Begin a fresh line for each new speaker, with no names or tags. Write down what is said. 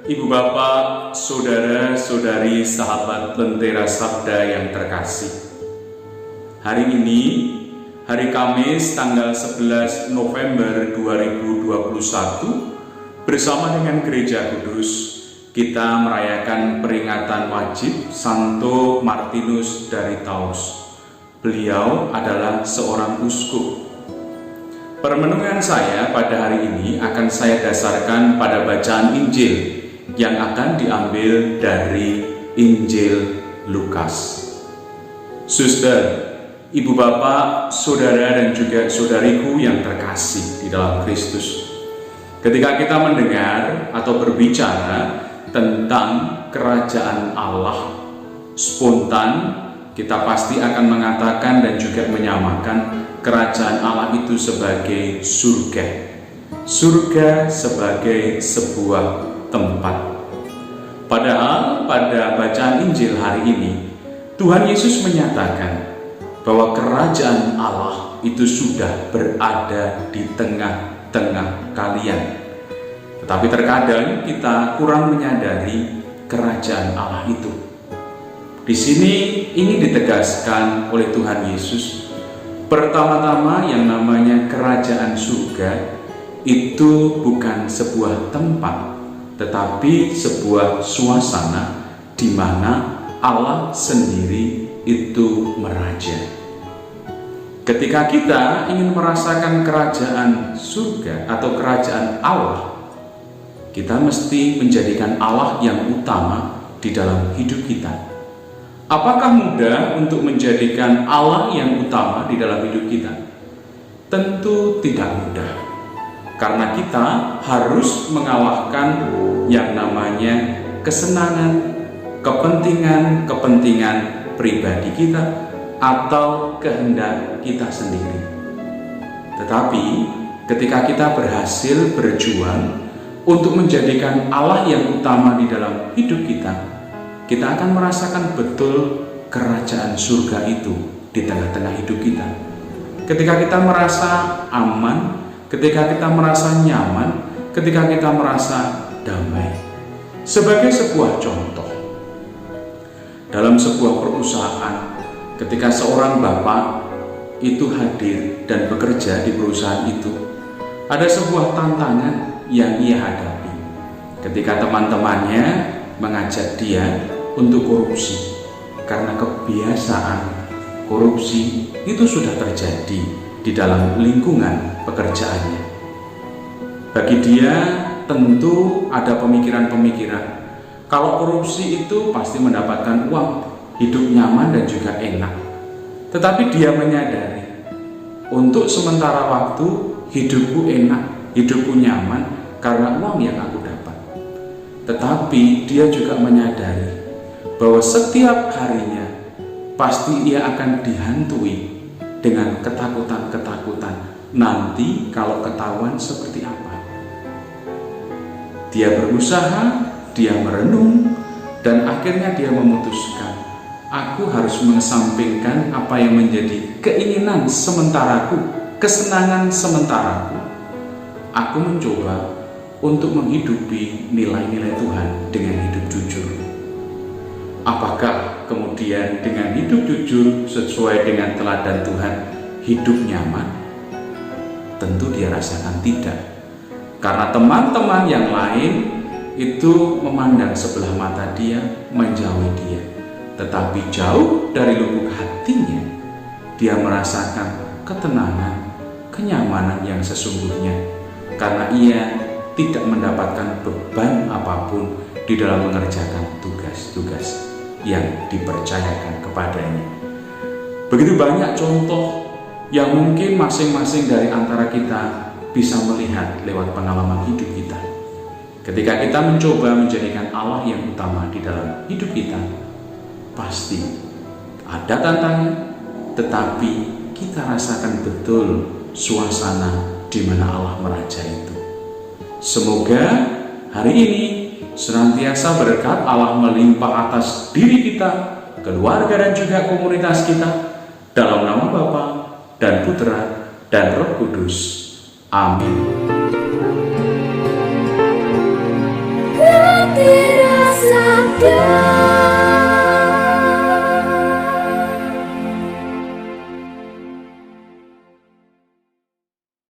Ibu bapak, saudara-saudari, sahabat Lentera Sabda yang terkasih. Hari ini, hari Kamis tanggal 11 November 2021, bersama dengan Gereja Kudus, kita merayakan peringatan wajib Santo Martinus dari Tours. Beliau adalah seorang uskup. Permenungan saya pada hari ini akan saya dasarkan pada bacaan Injil yang akan diambil dari Injil Lukas. Suster, ibu bapak, saudara dan juga saudariku yang terkasih di dalam Kristus. Ketika kita mendengar atau berbicara tentang kerajaan Allah, spontan kita pasti akan mengatakan dan juga menyamakan kerajaan Allah itu sebagai surga. Surga sebagai sebuah tempat. Padahal pada bacaan Injil hari ini, Tuhan Yesus menyatakan bahwa kerajaan Allah itu sudah berada di tengah-tengah kalian. Tetapi terkadang kita kurang menyadari kerajaan Allah itu. Di sini ingin ditegaskan oleh Tuhan Yesus, pertama-tama yang namanya kerajaan surga itu bukan sebuah tempat, tetapi sebuah suasana di mana Allah sendiri itu meraja. Ketika kita ingin merasakan kerajaan surga atau kerajaan Allah, kita mesti menjadikan Allah yang utama di dalam hidup kita. Apakah mudah untuk menjadikan Allah yang utama di dalam hidup kita? Tentu tidak mudah. Karena kita harus mengalahkan yang namanya kesenangan, kepentingan pribadi kita atau kehendak kita sendiri. Tetapi ketika kita berhasil berjuang untuk menjadikan Allah yang utama di dalam hidup kita, kita akan merasakan betul kerajaan surga itu di tengah-tengah hidup kita. Ketika kita merasa aman, ketika kita merasa nyaman, ketika kita merasa damai. Sebagai sebuah contoh, dalam sebuah perusahaan, ketika seorang bapak itu hadir dan bekerja di perusahaan itu, ada sebuah tantangan yang ia hadapi. Ketika teman-temannya mengajak dia untuk korupsi, karena kebiasaan korupsi itu sudah terjadi di dalam lingkungan pekerjaannya. Bagi dia tentu ada pemikiran-pemikiran, kalau korupsi itu pasti mendapatkan uang, hidup nyaman dan juga enak. Tetapi dia menyadari, untuk sementara waktu hidupku enak, hidupku nyaman karena uang yang aku dapat. Tetapi dia juga menyadari bahwa setiap harinya pasti ia akan dihantui dengan ketakutan-ketakutan. Nanti kalau ketahuan seperti apa? Dia berusaha, dia merenung, dan akhirnya dia memutuskan, aku harus mengesampingkan apa yang menjadi keinginan sementaraku, kesenangan sementaraku. Aku mencoba untuk menghidupi nilai-nilai Tuhan dengan hidup jujur. Apakah kemudian dengan hidup jujur sesuai dengan teladan Tuhan, hidup nyaman? Tentu dia rasakan tidak. Karena teman-teman yang lain itu memandang sebelah mata dia, menjauhi dia. Tetapi jauh dari lubuk hatinya, dia merasakan ketenangan, kenyamanan yang sesungguhnya. Karena ia tidak mendapatkan beban apapun di dalam mengerjakan tugas-tugas yang dipercayakan kepadanya. Begitu banyak contoh yang mungkin masing-masing dari antara kita bisa melihat lewat pengalaman hidup kita. Ketika kita mencoba menjadikan Allah yang utama di dalam hidup kita, pasti ada tantangan, tetapi kita rasakan betul suasana di mana Allah meraja itu. Semoga hari ini senantiasa berkat Allah melimpah atas diri kita, keluarga dan juga komunitas kita, dalam nama Bapa dan Putra dan Roh Kudus. Amin.
Tidak